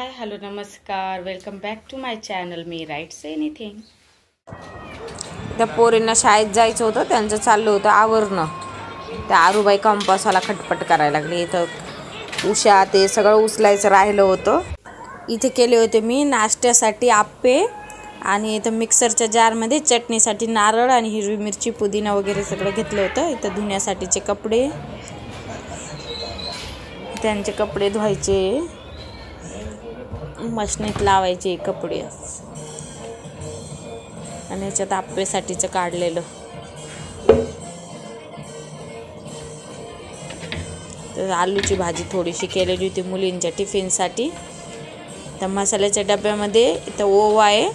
हाय hello नमस्कार, welcome back to my channel. मी writes anything. त्या पोरींना शाळेत जायचं होतं, त्यांचं चाललं होतं आवरणं. त्या आरूबाई कंपासाला खटपट करायला लागली. इथं उशा ते सगळं उचलायचं राहिलं होतं. इथे केले होते मी नाश्त्यासाठी आप्पे आणि इथं मिक्सरच्या जारमध्ये चटणीसाठी नारळ आणि हिरवी मिरची पुदिना वगैरे सगळं घेतलं होतं. इथं धुण्यासाठीचे कपडे, त्यांचे कपडे धुवायचे, मशनीत लावायचे कपडे आणि याच्यात आप्पेसाठीचं काढलेलं. तर आलूची भाजी थोडीशी केलेली होती मुलींच्या टिफिनसाठी. तर मसाल्याच्या डब्यामध्ये इथं ओवा आहे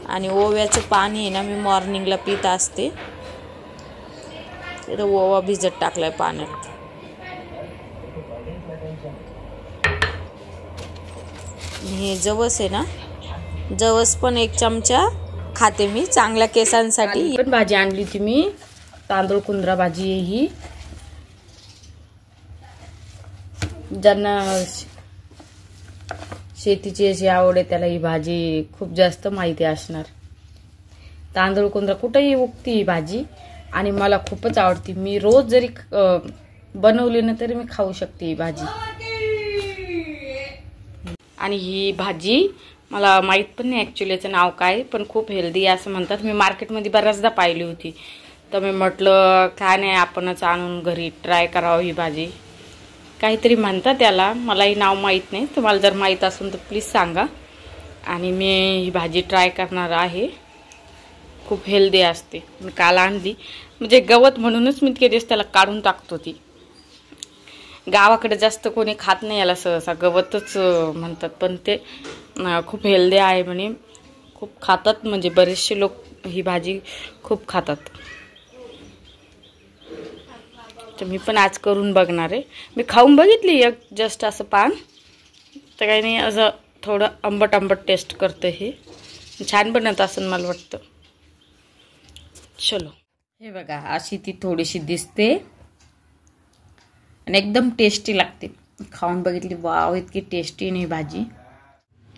आणि ओव्याचं पाणी आहे ना, मी मॉर्निंगला पित असते. इथं ओवा भिजत टाकलाय पाण्यात. हे जवस आहे ना, जवस पण 1 चमचा खाते मी, चांगल्या केसांसाठी. पण भाजी आणली होती मी, तांदूळ कुंद्रा भाजी आहे ही. ज्यांना शेतीची अशी आवड आहे त्याला ही भाजी खूप जास्त माहिती असणार. तांदूळ कुंद्रा कुठेही उगती ही भाजी आणि मला खूपच आवडती. मी रोज जरी बनवली ना तरी मी खाऊ शकते ही भाजी. आणि ही भाजी मला माहीत पण नाही ॲक्च्युली याचं नाव काय, पण खूप हेल्दी आहे असं म्हणतात. मी मार्केटमध्ये बऱ्याचदा पाहिली होती, तर मी म्हटलं काय नाही आपणच आणून घरी ट्राय करावं ही भाजी. काहीतरी म्हणतात त्याला, मलाही नाव माहीत नाही. तुम्हाला जर माहीत असेल तर प्लीज सांगा. आणि मी ही भाजी ट्राय करणार आहे. खूप हेल्दी असते. मी काल आणली, म्हणजे गवत म्हणूनच मी इतके दिवस त्याला काढून टाकतो. ती गावाकडे जास्त कोणी खात नाही याला, सहसा गवतच म्हणतात. पण ते खूप हेल्दी आहे म्हणे, खूप खातात. म्हणजे बरेचसे लोक ही भाजी खूप खातात. तर मी पण आज करून बघणार आहे. मी खाऊन बघितली एक जस्ट असं पान, तर काही नाही, असं थोडं आंबट आंबट टेस्ट करतं. हे छान बनत असेल मला वाटतं. चलो, हे बघा अशी ती थोडीशी दिसते आणि एकदम टेस्टी लागते. खाऊन बघितली, वाव इतकी टेस्टी नाही भाजी.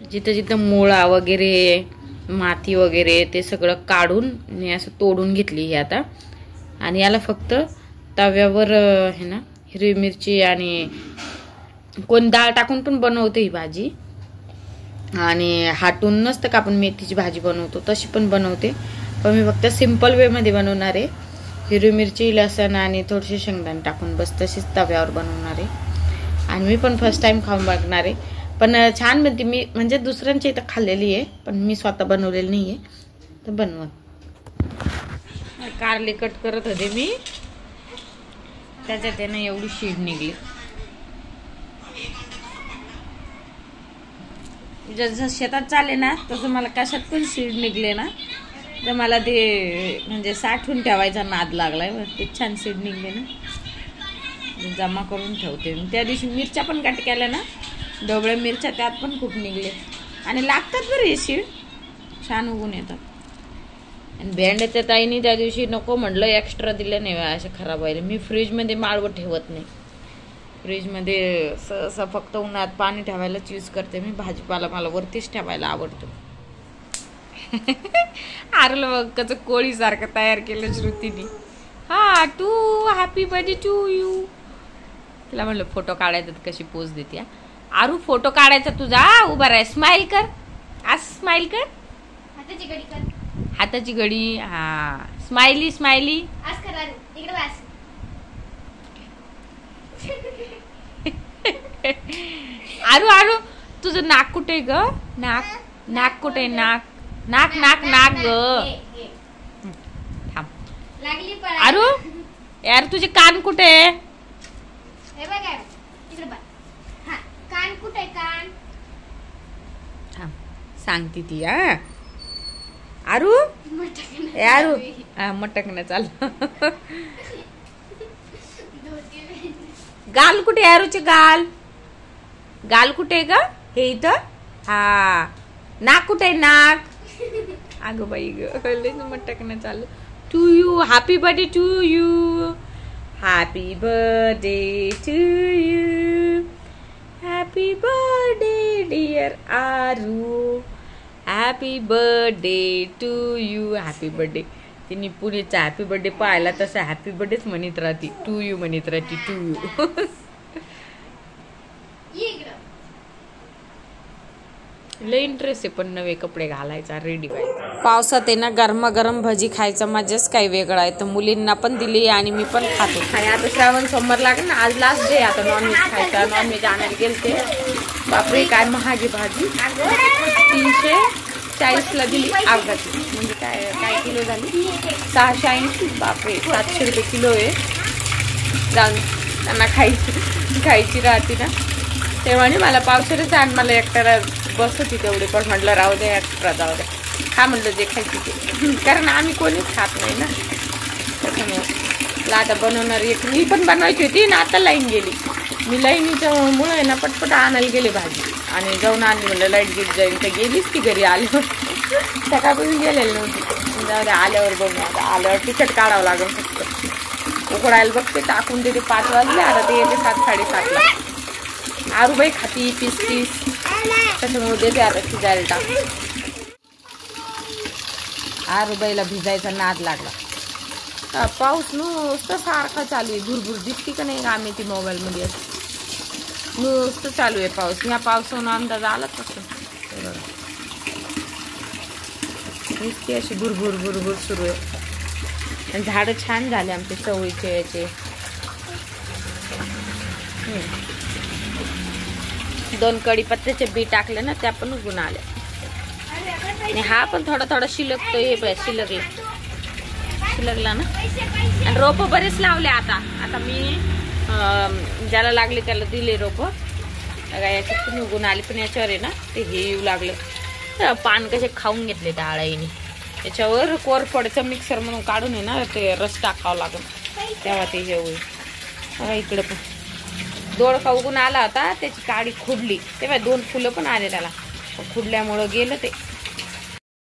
जिथं जिथं मुळा वगैरे माती वगैरे ते सगळं काढून मी असं तोडून घेतली ही आता. आणि याला फक्त तव्यावर हे ना हिरवी मिरची आणि कोण डाळ टाकून पण बनवते ही भाजी. आणि हाटून नसतं का आपण मेथीची भाजी बनवतो तशी पण बनवते, पण मी फक्त सिम्पल वेमध्ये बनवणार आहे. हिरवी मिरची, लसण आणि थोडेसे शेंगदाणे टाकून बस तशीच तव्यावर बनवणार आहे. आणि मी पण फर्स्ट टाइम खाऊन बघणार आहे. पण छान बनते. मी म्हणजे दुसऱ्यांच्या इथं खाल्लेली आहे, पण मी स्वतः बनवलेली नाही आहे. तर बनवा. कारले कट करत होते मी, त्याच्यात त्यानं एवढी शीड निघली. जसं शेतात चाले ना तसं मला कशात पण शीड निघले ना, तर मला ते म्हणजे साठवून ठेवायचा नाद लागलाय. ते छान सीड निघले ना, जमा करून ठेवते. त्या दिवशी मिरच्या पण कट केल्या ना, ढोबळ्या मिरच्या, त्यात पण खूप निघले. आणि लागतात बरं हे सीड, छान उगून येतात. आणि भेंड्याच्या ताईनी त्या दिवशी नको म्हटलं, एक्स्ट्रा दिले नाही असे खराब व्हायला. मी फ्रीजमध्ये माळवं ठेवत नाही. फ्रीजमध्ये सहसा फक्त उन्हात पाणी ठेवायलाच यूज करते मी. भाजीपाला मला वरतीच ठेवायला आवडतो. आरलं बघ कसं कोळीसारखं तयार केलं श्रुतीने. हा to happy birthday to you. तिला म्हणलं फोटो काढायचा, कशी पोज देते. आरू फोटो काढायचा तुझा, उभा राह, स्माइल कर, आज स्माइल कर, हाताची घडी कर, हाताची घडी. हा स्माइली स्माइली. आज कर आरू, इकडे बस. आरू आरू तुझं नाक कुठे ग? नाक नाक कुठे? नाक नाक नाक नाक ग. थांब आरू, यार तुझे कान कुठे? हे बघ इकडे बघ. हां कान कुठे? कान थांब सांगती ती. हा आरू, आरू हा मटकणं चाल. गाल कुठे? आरूचे गाल, गाल कुठे ग? हे इथं. हा नाक कुठे? नाक. अगं बाई ग, मटकणं चालू. To you, happy birthday to you, happy birthday to you, happy birthday dear Aaru, happy birthday to you. Happy birthday. तिने पुणेचा हॅपी बर्थडे पाहिला तसं हॅपी बर्थडेच म्हणत राहते, टू यू म्हणत राहते, टू यू. लय इंटरेस्ट आहे पण नवे कपडे घालायचा, रेडी व्हायचा. पावसात आहे ना गरमागरम भजी खायचा मजाच काही वेगळा आहे. तर मुलींना पण दिली आणि मी पण खातो. आणि आता श्रावण सोमवार लागेल ना, आज लास्ट डे आता नॉनव्हेज खायचा. नॉनव्हेज आणायला गेलते. बापरे काय महागी भाजी. 340ला दिली अर्धा किलो. म्हणजे काय किलो झाली 680. बापरे 700 रुपये किलो आहे. जाऊन त्यांना खायची राहते ना, तेव्हा मला पावसाळ्याच आण, मला एकट्याला बस होती तेवढी. पण म्हटलं राहू दे एक्स्ट्रा, जाऊ दे खा म्हटलं जे खायची ते. कारण आम्ही कोणीच खात नाही ना, त्याच्यामुळे आता बनवणार एक मी पण बनवायची होती ना, आता लाईन गेली. मी लाईनीच्या मुळे आहे ना पटपट आणायला गेले भाजी आणि जाऊन आणली. म्हणलं लाईट गेली जाईल तर गेलीच ती घरी आल्यावर. सकाळपासून गेलेली नव्हती. जाऊ दे आल्यावर बनवू. आता आल्यावर तिखट काढावं लागेल फक्त. उकडायला बघते टाकून देते. 5 वाजले. आता ते येते 7-7:30ला. आरूबाई खाती पीस त्याच्यामुळे देते आता शिजायला टाकून. आरूबाईला भिजायचा नाद लागला. पाऊस नुसतं सारखा चालू आहे. भुरभुर दिसती का नाही आम्ही ती मोबाईलमध्ये नुसतं चालू आहे पाऊस. ह्या पावसानं अंदाज आला कसं नुसती अशी भुरभुर सुरू आहे. आणि झाडं छान झाले आमचे चवळीचे याचे. 2 कढीपत्त्याचे बी टाकले ना, त्या पण उगून आल्या. आणि हा पण थोडा शिलकतो. हे शिलकला ना. आणि रोपं बरेच लावले. आता मी ज्याला लागले त्याला दिले रोपं. याच्यात पण उगून आले. पण याच्यावर आहे ना ते हे येऊ लागलं. पान कसे खाऊन घेतले त्या आळाईने. त्याच्यावर कोरफडचं मिक्सर म्हणून काढून आहे ना ते रस टाकावं लागेल, तेव्हा ते हे होईल. इकडे पण दोडका उगून आला होता, त्याची काडी खुडली. तेव्हा 2 फुलं पण आले त्याला. खुडल्यामुळं गेलं ते.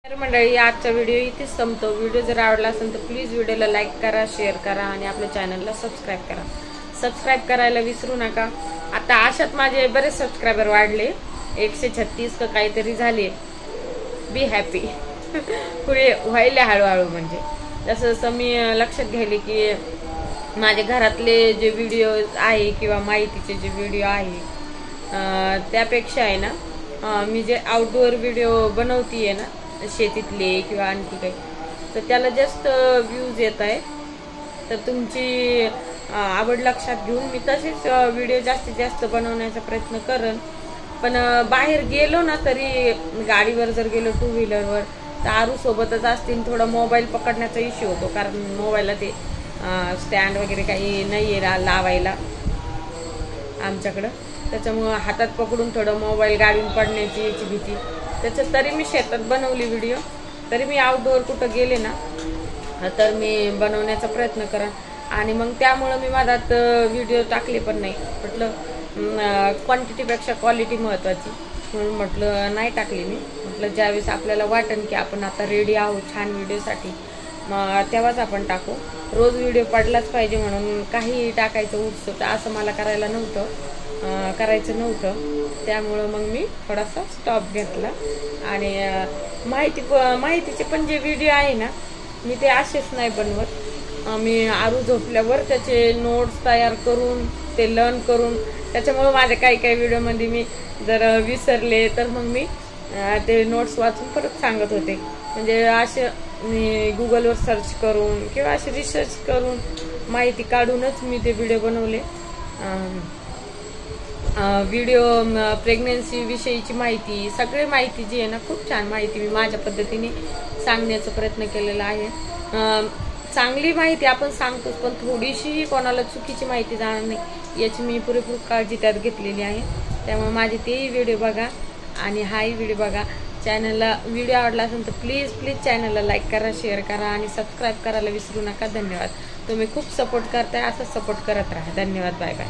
तर मंडळी आजचा व्हिडिओ इथेच संपतो. व्हिडिओ जर आवडला असेल तर प्लीज व्हिडिओला लाईक करा, शेअर करा आणि आपल्या चॅनलला सबस्क्राईब करा. सबस्क्राईब करायला विसरू नका. आता अशात माझे बरेच सबस्क्रायबर वाढले. 136 का काहीतरी झाले. Be happy. पुढे व्हायला हळूहळू. म्हणजे जसं मी लक्षात घ्यायले की माझ्या घरातले जे व्हिडिओ आहे किंवा माहितीचे जे व्हिडिओ आहे त्यापेक्षा आहे ना मी जे आउटडोअर व्हिडिओ बनवतीये ना, शेतीतले किंवा आणखी काही, तर त्याला जास्त व्ह्यूज येत आहे. तर तुमची आवड लक्षात घेऊन मी तसेच व्हिडिओ जास्तीत जास्त बनवण्याचा प्रयत्न करेन. पण बाहेर गेलो ना, तरी गाडीवर जर गेलो 2 व्हीलरवर तर आरू सोबतच असतील. थोडा मोबाईल पकडण्याचा इश्यू होतो, कारण मोबाईलला ते स्टँड वगैरे काही नाही आहे लावायला आमच्याकडं. त्याच्यामुळं हातात पकडून थोडं मोबाईल गाडून पडण्याची याची भीती. त्याच्यात तरी मी शेतात बनवली व्हिडिओ. तरी मी आउटडोअर कुठं गेले ना तर मी बनवण्याचा प्रयत्न करेन. आणि मग त्यामुळं मी मधात व्हिडिओ टाकले पण नाही. म्हटलं क्वांटिटीपेक्षा क्वालिटी महत्त्वाची, म्हणून म्हटलं नाही टाकली मी. म्हटलं ज्यावेळेस आपल्याला वाटेल की आपण आता रेडी आहोत छान व्हिडिओसाठी, तेव्हाच आपण टाकू. रोज व्हिडिओ पडलाच पाहिजे म्हणून काही टाकायचं उत्सुक असं मला करायचं नव्हतं. त्यामुळं मग मी थोडासा स्टॉप घेतला. आणि माहितीचे पण जे व्हिडिओ आहे ना, मी ते असेच नाही बनवत. मी आरू झोपल्यावर त्याचे नोट्स तयार करून ते लर्न करून, त्याच्यामुळं माझ्या काही व्हिडिओमध्ये मी जर विसरले तर मग मी ते नोट्स वाचून परत सांगत होते. म्हणजे असे मी गुगलवर सर्च करून किंवा असे रिसर्च करून माहिती काढूनच मी ते व्हिडिओ बनवले. व्हिडिओ प्रेग्नन्सी विषयीची माहिती, सगळी माहिती जी आहे ना, खूप छान माहिती मी माझ्या पद्धतीने सांगण्याचा प्रयत्न केलेला आहे. चांगली माहिती आपण सांगतोच, पण थोडीशी कोणाला चुकीची माहिती जाणार नाही याची मी पुरेपूर काळजी त्यात घेतलेली आहे. त्यामुळे माझे तेही व्हिडिओ बघा आणि हाही व्हिडिओ बघा. चॅनलला व्हिडिओ आवडला असेल तर प्लीज चॅनलला लाईक करा, शेअर करा आणि सबस्क्राईब करायला विसरू नका. धन्यवाद. तुम्ही खूप सपोर्ट करताय, असं सपोर्ट करत राहा. धन्यवाद. Bye bye.